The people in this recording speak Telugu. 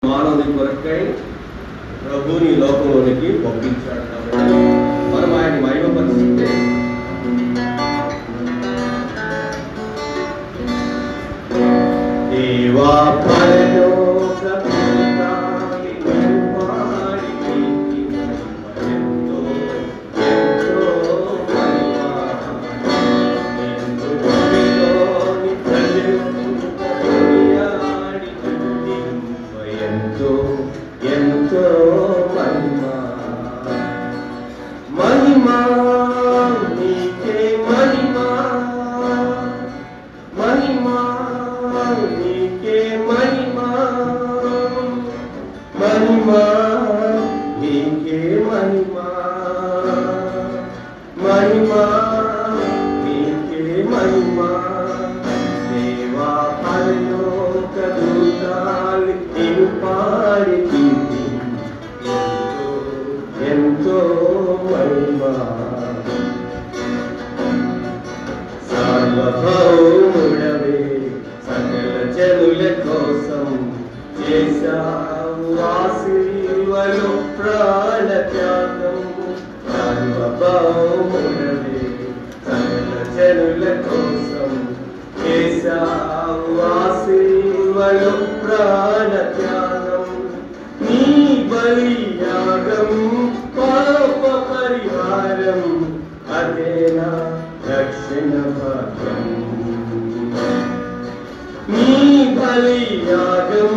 మానవుని కొరకై ప్రభుని లోకంలోనికి పంపించాడు కాబట్టి మనం ఆయన మహిమపరిస్తే దేవా సార్వభౌముడవే సకల జనుల కోసం చేశావు ఆ సిలువలో ప్రాణత్యాగం. సార్వభౌముడవే సకల జనుల కోసం చేశావు ఆ సిలువలో ప్రాణత్యాగం. నీ బలియాగం పాప పరిహారం అదేనా రక్షణ భాగ్యం. నీ బలియాగం